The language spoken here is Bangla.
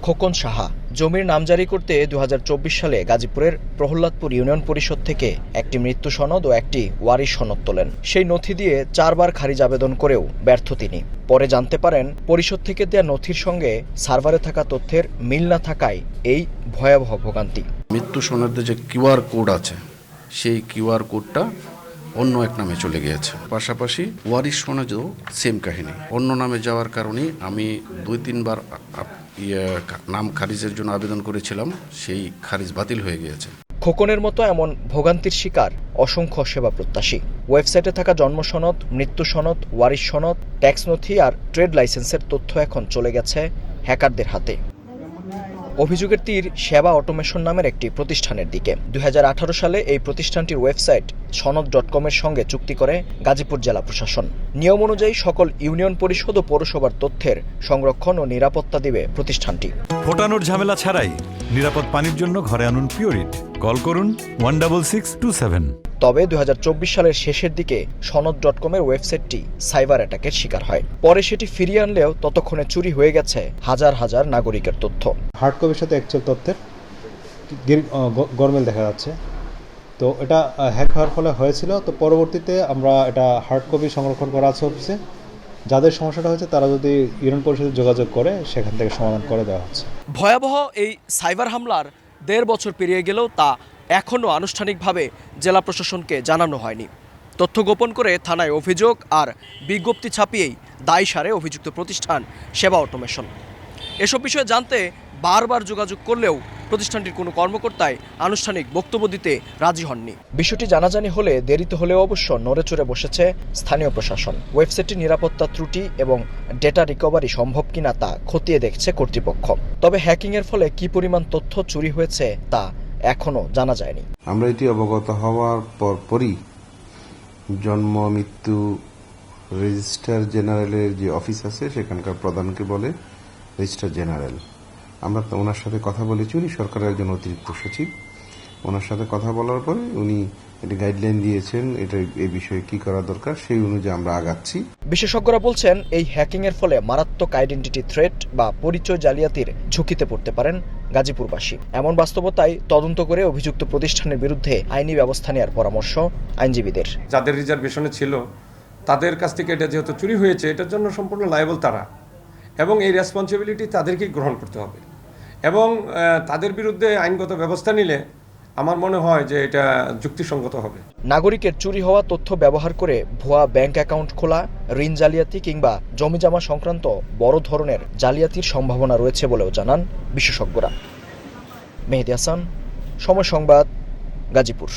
খোকন সাহা জমির নামজারি করতে ২০২৪ সালে গাজীপুরের প্রহ্লাদপুর ইউনিয়ন পরিষদ থেকে একটি মৃত্যু সনদ ও একটি ওয়ারিশ সনদ তোলেন। সেই নথি দিয়ে ৪ বার খারিজ আবেদন করেও ব্যর্থ তিনি। পরে জানতে পারেন পরিষদ থেকে দেয়া নথির সঙ্গে সার্ভারে থাকা তথ্যের মিল না থাকায় এই ভয়াবহ ভোগান্তি। মৃত্যু সনদে যে কিউআর কোড আছে সেই কিউআর কোডটা অন্য এক নামে চলে গিয়েছে। পাশাপাশি ওয়ারিশ সনদেও সেম কাহিনী, অন্য নামে যাওয়ার কারণে আমি ২-৩ বার নাম খারিজের জন্য আবেদন করেছিলাম, সেই খারিজ বাতিল হয়ে গিয়েছে। খোকনের মতো এমন ভোগান্তির শিকার অসংখ্য সেবা প্রত্যাশী। ওয়েবসাইটে থাকা জন্ম সনদ, মৃত্যু সনদ, ওয়ারিশ সনদ, ট্যাক্স নথি আর ট্রেড লাইসেন্সের তথ্য এখন চলে গেছে হ্যাকারদের হাতে। অভিযোগের তীর সেবা অটোমেশন নামের একটি প্রতিষ্ঠানের দিকে। ২০১৮ সালে এই প্রতিষ্ঠানটির ওয়েবসাইট সনদ.কমের সঙ্গে চুক্তি করে গাজীপুর জেলা প্রশাসন। নিয়ম অনুযায়ী সকল ইউনিয়ন পরিষদ ও পৌরসভার তথ্যের সংরক্ষণ ও নিরাপত্তা দিবে প্রতিষ্ঠানটি। ফোটানোর ঝামেলা ছাড়াই নিরাপদ পানির জন্য ঘরে আনুন পিওরিট। কল করুন 16627। তবে ২০২৪ সালের শেষের দিকে সনদ.কমের ওয়েবসাইটটি সাইবার অ্যাটাকের শিকার হয়। পরে সেটি ফিরিয়ে আনলেও ততক্ষণে চুরি হয়ে গেছে হাজার হাজার নাগরিকের তথ্য। হার্ড কপির সাথে অ্যাকচুয়াল তথ্যের গরমিল দেখা যাচ্ছে। তো এটা হ্যাক হওয়ার ফলে হয়েছিল। তো পরবর্তীতে আমরা এটা হার্ড কপি সংরক্ষণ করা আছে অফিসে। যাদের সমস্যাটা হয়েছে তারা যদি ইউনিয়ন পরিষদে যোগাযোগ করে সেখান থেকে সমাধান করে দেওয়া হচ্ছে। ভয়াবহ এই সাইবার হামলার ১.৫ বছর পেরিয়ে গেলেও তা এখনও আনুষ্ঠানিকভাবে জেলা প্রশাসনকে জানানো হয়নি। তথ্য গোপন করে থানায় অভিযোগ আর বিজ্ঞপ্তি ছাপিয়েই দায় সারে অভিযুক্ত প্রতিষ্ঠান সেবা অটোমেশন। এসব বিষয়ে জানতে বারবার যোগাযোগ করলেও প্রতিষ্ঠানটির কোনো কর্মকর্তাই আনুষ্ঠানিক বক্তব্য দিতে রাজি হননি। বিষয়টি জানাজানি হলে দেরিতে হলেও অবশ্য নড়েচড়ে বসেছে স্থানীয় প্রশাসন। ওয়েবসাইটটির নিরাপত্তা ত্রুটি এবং ডেটা রিকভারি সম্ভব কিনা তা খতিয়ে দেখছে কর্তৃপক্ষ। তবে হ্যাকিংয়ের ফলে কি পরিমাণ তথ্য চুরি হয়েছে তা এখনও জানা যায়নি। আমরা এটি অবগত হওয়ার পরপরই জন্ম মৃত্যু রেজিস্ট্রার জেনারেলের যে অফিস আছে সেখানকার প্রধানকে বলে রেজিস্ট্রার জেনারেল, আমরা ওনার সাথে কথা বলেছি। উনি সরকারের একজন অতিরিক্ত সচিব। ওনার সাথে কথা বলার পরে উনি একটি গাইডলাইন দিয়েছেন, এটা এই বিষয়ে কি করা দরকার সেই অনুযায়ী আমরা আগাচ্ছি। বিশেষজ্ঞরা বলছেন এই হ্যাকিংয়ের ফলে মারাত্মক আইডেন্টিটি থ্রেট বা পরিচয় জালিয়াতির ঝুঁকিতে পড়তে পারেন গাজীপুরবাসী। এমন বাস্তবতায় তদন্ত করে অভিযুক্ত প্রতিষ্ঠানের বিরুদ্ধে আইনি ব্যবস্থা নেওয়ার পরামর্শ আইনজীবীদের। যাদের রিজার্ভেশনে ছিল তাদের কাছ থেকে এটা যেহেতু চুরি হয়েছে, এটার জন্য সম্পূর্ণ লায়াবল তারা, এবং এই রেসপন্সিবিলিটি তাদেরকেই গ্রহণ করতে হবে। এবং তাদের বিরুদ্ধে আইনগত ব্যবস্থা নিলে আমার মনে হয় যে এটা যুক্তিসঙ্গত হবে। নাগরিকের চুরি হওয়া তথ্য ব্যবহার করে ভুয়া ব্যাংক অ্যাকাউন্ট খোলা, ঋণ জালিয়াতি কিংবা জমিজমা সংক্রান্ত বড় ধরনের জালিয়াতির সম্ভাবনা রয়েছে বলেও জানান বিশেষজ্ঞরা। মেহেদী হাসান, সময় সংবাদ, গাজীপুর।